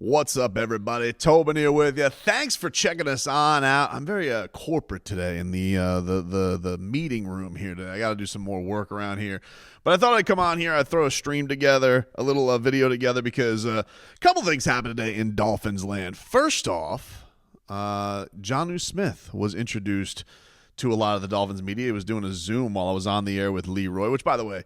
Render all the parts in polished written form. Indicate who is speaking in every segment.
Speaker 1: What's up, everybody? Tobin here with you. Thanks for checking us on out. I'm very corporate today in the meeting room here today. I got to do some more work around here. But I thought I'd come on here. I'd throw a stream together, a little video together, because a couple things happened today in Dolphins land. First off, Jonnu Smith was introduced to a lot of the Dolphins media. He was doing a Zoom while I was on the air with Leroy, which, by the way,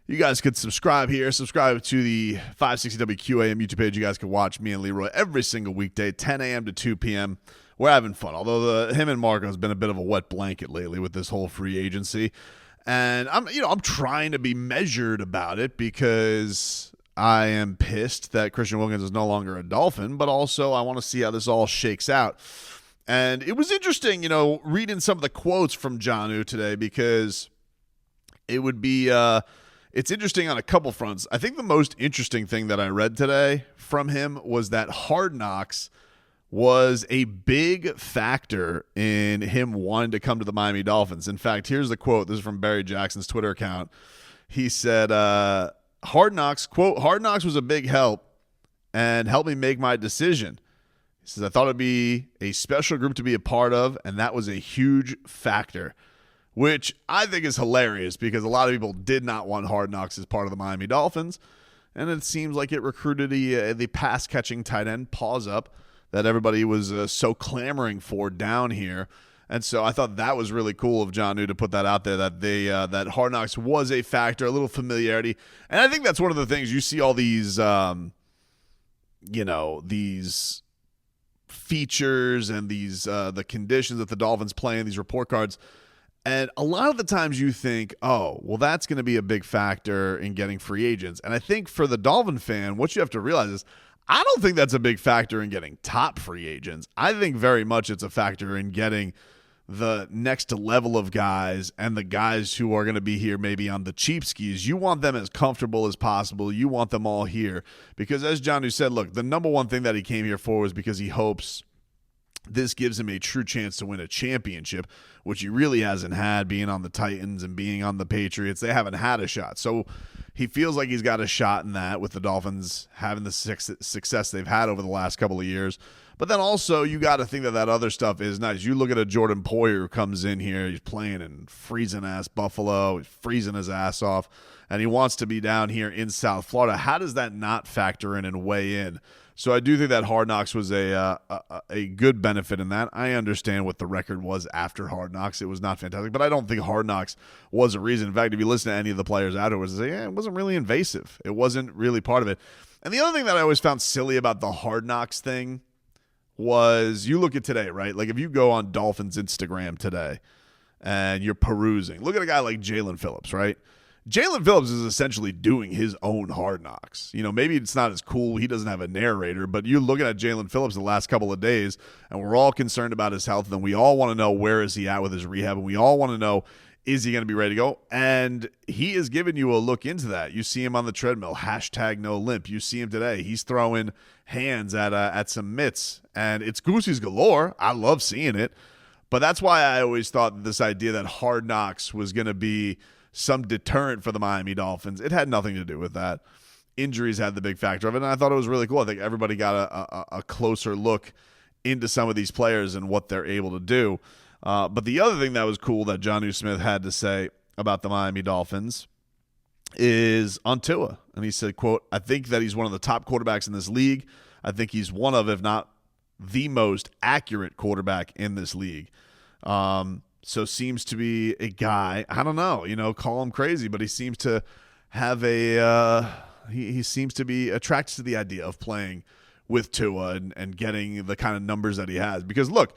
Speaker 1: you guys could subscribe here. Subscribe to the 560 WQAM YouTube page. You guys can watch me and Leroy every single weekday, 10 a.m. to 2 p.m. We're having fun. Although him and Marco has been a bit of a wet blanket lately with this whole free agency, and I'm trying to be measured about it because I am pissed that Christian Wilkins is no longer a Dolphin, but also I want to see how this all shakes out. And it was interesting, reading some of the quotes from Jonnu today, because it would be. It's interesting on a couple fronts. I think the most interesting thing that I read today from him was that Hard Knocks was a big factor in him wanting to come to the Miami Dolphins. In fact, here's the quote. This is from Barry Jackson's Twitter account. He said, Hard Knocks, quote, "Hard Knocks was a big help and helped me make my decision." He says, "I thought it'd be a special group to be a part of, and that was a huge factor." Which I think is hilarious, because a lot of people did not want Hard Knocks as part of the Miami Dolphins, and it seems like it recruited the pass-catching tight end, pause up, that everybody was so clamoring for down here. And so I thought that was really cool of Jonnu to put that out there, that that Hard Knocks was a factor, a little familiarity. And I think that's one of the things you see all these, these features and these the conditions that the Dolphins play in, these report cards. And a lot of the times you think, oh, well, that's going to be a big factor in getting free agents. And I think for the Dolphin fan, what you have to realize is I don't think that's a big factor in getting top free agents. I think very much it's a factor in getting the next level of guys, and the guys who are going to be here maybe on the cheap skis. You want them as comfortable as possible. You want them all here. Because as Jonnu said, look, the number one thing that he came here for was because he hopes this gives him a true chance to win a championship, which he really hasn't had, being on the Titans and being on the Patriots. They haven't had a shot. So he feels like he's got a shot in that, with the Dolphins having the success they've had over the last couple of years. But then also you got to think that other stuff is nice. You look at a Jordan Poyer who comes in here, he's playing in freezing-ass Buffalo, he's freezing his ass off, and he wants to be down here in South Florida. How does that not factor in and weigh in? So I do think that Hard Knocks was a good benefit in that. I understand what the record was after Hard Knocks. It was not fantastic, but I don't think Hard Knocks was a reason. In fact, if you listen to any of the players afterwards, they say, it wasn't really invasive. It wasn't really part of it. And the other thing that I always found silly about the Hard Knocks thing was, you look at today, right? Like if you go on Dolphins Instagram today and you're perusing, look at a guy like Jalen Phillips, right? Jalen Phillips is essentially doing his own Hard Knocks. Maybe it's not as cool. He doesn't have a narrator, but you're looking at Jalen Phillips the last couple of days, and we're all concerned about his health, and we all want to know where is he at with his rehab, and we all want to know, is he going to be ready to go? And he has given you a look into that. You see him on the treadmill, #NoLimp. You see him today. He's throwing hands at some mitts, and it's goosies galore. I love seeing it. But that's why I always thought this idea that Hard Knocks was going to be some deterrent for the Miami Dolphins, it had nothing to do with that. Injuries had the big factor of it, and I thought it was really cool. I think everybody got a closer look into some of these players and what they're able to do. But the other thing that was cool that Jonnu Smith had to say about the Miami Dolphins is on Tua. And he said, quote, "I think that he's one of the top quarterbacks in this league. I think he's one of, if not the most accurate quarterback in this league." So seems to be a guy, I don't know, call him crazy, but he seems to have he seems to be attracted to the idea of playing with Tua and getting the kind of numbers that he has. Because look,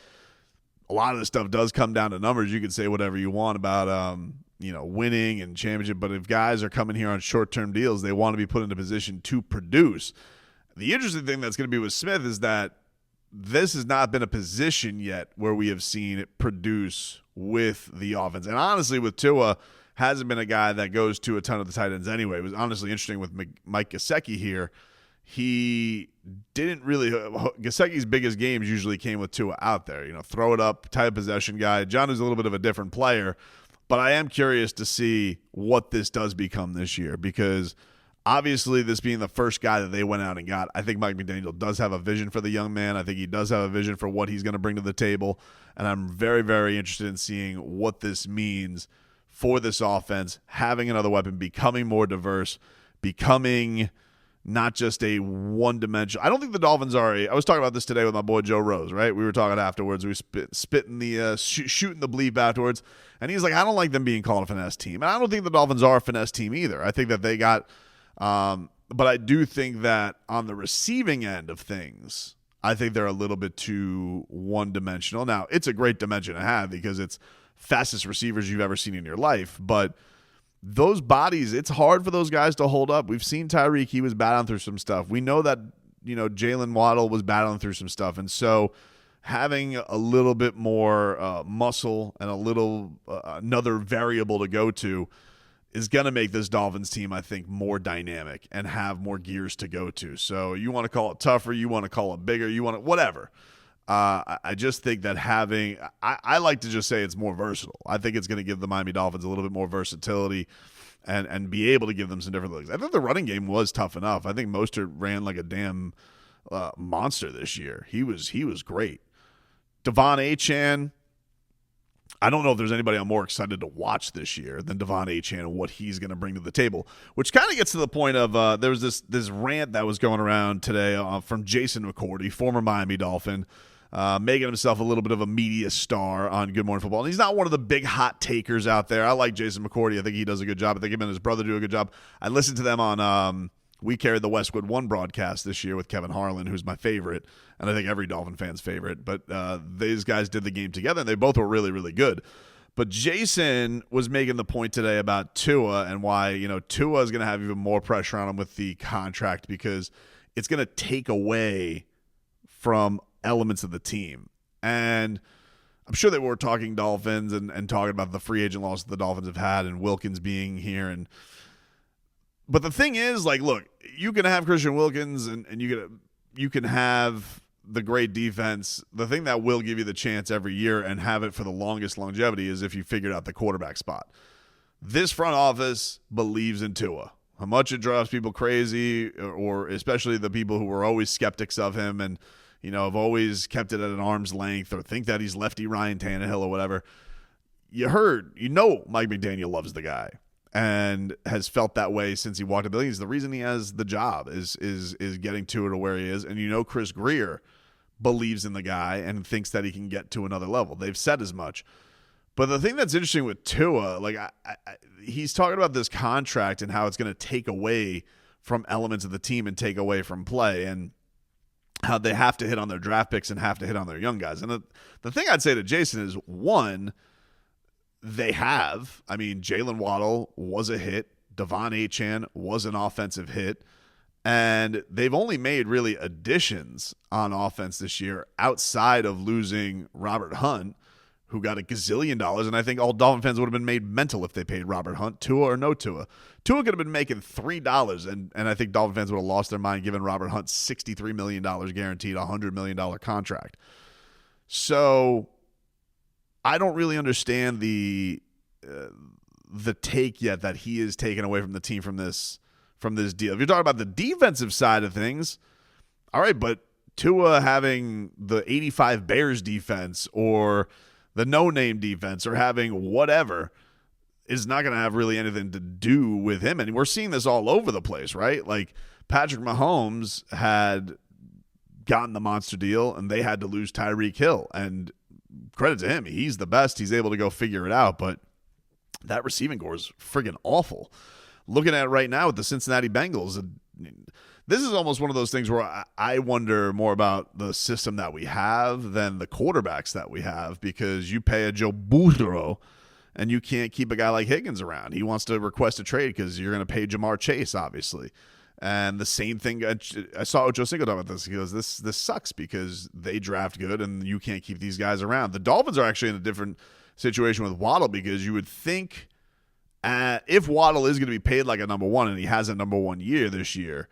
Speaker 1: a lot of this stuff does come down to numbers. You can say whatever you want about winning and championship, but if guys are coming here on short-term deals, they want to be put in a position to produce. The interesting thing that's going to be with Smith is that this has not been a position yet where we have seen it produce with the offense. And honestly, with Tua, hasn't been a guy that goes to a ton of the tight ends anyway. It was honestly interesting with Mike Gesicki here. He didn't really – Gesicki's biggest games usually came with Tua out there. Throw it up, tight possession guy. Jonnu's a little bit of a different player. But I am curious to see what this does become this year, because Obviously, this being the first guy that they went out and got, I think Mike McDaniel does have a vision for the young man. I think he does have a vision for what he's going to bring to the table. And I'm very, very interested in seeing what this means for this offense, having another weapon, becoming more diverse, becoming not just a one-dimensional. I don't think the Dolphins are I was talking about this today with my boy Joe Rose, right? We were talking afterwards. We were spitting the shooting the bleep afterwards. And he's like, I don't like them being called a finesse team. And I don't think the Dolphins are a finesse team either. I think that they got but I do think that on the receiving end of things, I think they're a little bit too one-dimensional. Now, it's a great dimension to have because it's fastest receivers you've ever seen in your life. But those bodies, it's hard for those guys to hold up. We've seen Tyreek. He was battling through some stuff. We know that, Jalen Waddle was battling through some stuff. And so having a little bit more muscle and a little another variable to go to is going to make this Dolphins team, I think, more dynamic and have more gears to go to. So you want to call it tougher, you want to call it bigger, you want it whatever. I just think that I like to just say it's more versatile. I think it's going to give the Miami Dolphins a little bit more versatility and be able to give them some different looks. I think the running game was tough enough. I think Mostert ran like a damn monster this year. He was great. Devon Achane, I don't know if there's anybody I'm more excited to watch this year than Devon Achane and what he's going to bring to the table, which kind of gets to the point of there was this rant that was going around today from Jason McCourty, former Miami Dolphin, making himself a little bit of a media star on Good Morning Football. And he's not one of the big hot takers out there. I like Jason McCourty. I think he does a good job. I think him and his brother do a good job. I listened to them on We Carried the Westwood One broadcast this year with Kevin Harlan, who's my favorite, and I think every Dolphin fan's favorite. But these guys did the game together, and they both were really, really good. But Jason was making the point today about Tua and why, Tua is going to have even more pressure on him with the contract because it's going to take away from elements of the team. And I'm sure that we're talking Dolphins and talking about the free agent loss that the Dolphins have had and Wilkins being here. But the thing is, look, you can have Christian Wilkins and you can have the great defense. The thing that will give you the chance every year and have it for the longest longevity is if you figured out the quarterback spot. This front office believes in Tua. How much it drives people crazy, or especially the people who were always skeptics of him and, have always kept it at an arm's length or think that he's lefty Ryan Tannehill or whatever. Mike McDaniel loves the guy and has felt that way since he walked in the league. The reason he has the job is getting Tua to where he is. And Chris Greer believes in the guy and thinks that he can get to another level. They've said as much. But the thing that's interesting with Tua, he's talking about this contract and how it's going to take away from elements of the team and take away from play and how they have to hit on their draft picks and have to hit on their young guys. And the thing I'd say to Jason is, one, they have. I mean, Jalen Waddle was a hit. Devon Achane was an offensive hit. And they've only made really additions on offense this year outside of losing Robert Hunt, who got $1 gazillion. And I think all Dolphin fans would have been made mental if they paid Robert Hunt, Tua or no Tua. Tua could have been making $3, and I think Dolphin fans would have lost their mind giving Robert Hunt $63 million guaranteed, $100 million contract. So I don't really understand the take yet that he is taken away from the team from this deal. If you're talking about the defensive side of things, all right, but Tua having the 85 Bears defense or the no-name defense or having whatever is not going to have really anything to do with him. And we're seeing this all over the place, right? Like Patrick Mahomes had gotten the monster deal and they had to lose Tyreek Hill. And credit to him, he's the best. He's able to go figure it out. But that receiving core is friggin' awful. Looking at it right now with the Cincinnati Bengals, this is almost one of those things where I wonder more about the system that we have than the quarterbacks that we have, because you pay a Joe Burrow and you can't keep a guy like Higgins around. He wants to request a trade because you're going to pay Jamar Chase, obviously. And the same thing, I saw Joe Cinco talk about this. He goes, this sucks because they draft good and you can't keep these guys around. The Dolphins are actually in a different situation with Waddle, because you would think if Waddle is going to be paid like a number one and he has a number one year this year,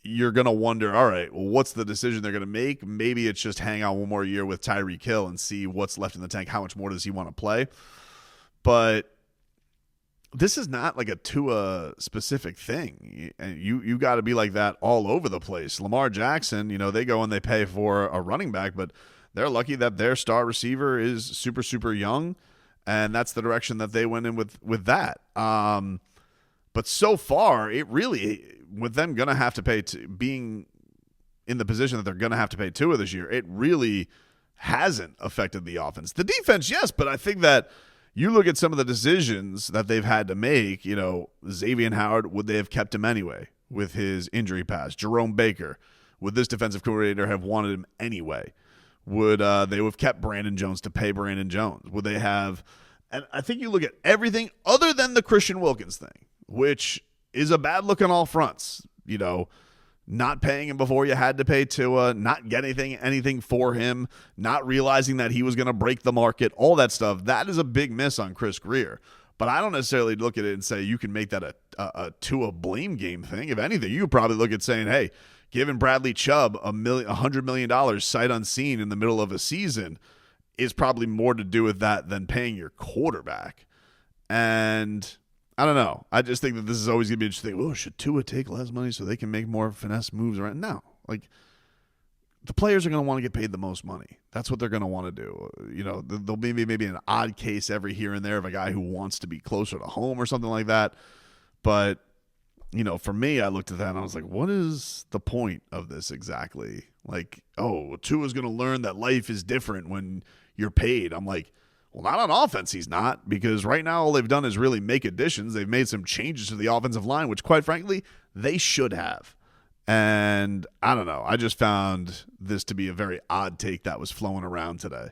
Speaker 1: you're going to wonder, all right, well, what's the decision they're going to make? Maybe it's just hang on one more year with Tyreek Hill and see what's left in the tank. How much more does he want to play? But this is not like a Tua specific thing. And you got to be like that all over the place. Lamar Jackson, they go and they pay for a running back, but they're lucky that their star receiver is super, super young, and that's the direction that they went in with that. But so far, it really, with them going to have to pay, being in the position that they're going to have to pay Tua this year, it really hasn't affected the offense. The defense, yes, but I think that you look at some of the decisions that they've had to make, Xavier Howard, would they have kept him anyway with his injury past? Jerome Baker, would this defensive coordinator have wanted him anyway? Would they have kept Brandon Jones to pay Brandon Jones? Would they have? And I think you look at everything other than the Christian Wilkins thing, which is a bad look on all fronts. Not paying him before you had to pay Tua, not getting anything for him, not realizing that he was going to break the market, all that stuff. That is a big miss on Chris Greer. But I don't necessarily look at it and say you can make that a Tua blame game thing. If anything, you could probably look at saying, hey, giving Bradley Chubb $100 million sight unseen in the middle of a season is probably more to do with that than paying your quarterback. And I don't know. I just think that this is always going to be interesting. Oh, should Tua take less money so they can make more finesse moves around? No. The players are going to want to get paid the most money. That's what they're going to want to do. There'll be maybe an odd case every here and there of a guy who wants to be closer to home or something like that. But for me, I looked at that and I was like, what is the point of this exactly? Tua's going to learn that life is different when you're paid. I'm like, well, not on offense, he's not, because right now all they've done is really make additions. They've made some changes to the offensive line, which quite frankly, they should have. And I don't know. I just found this to be a very odd take that was flowing around today.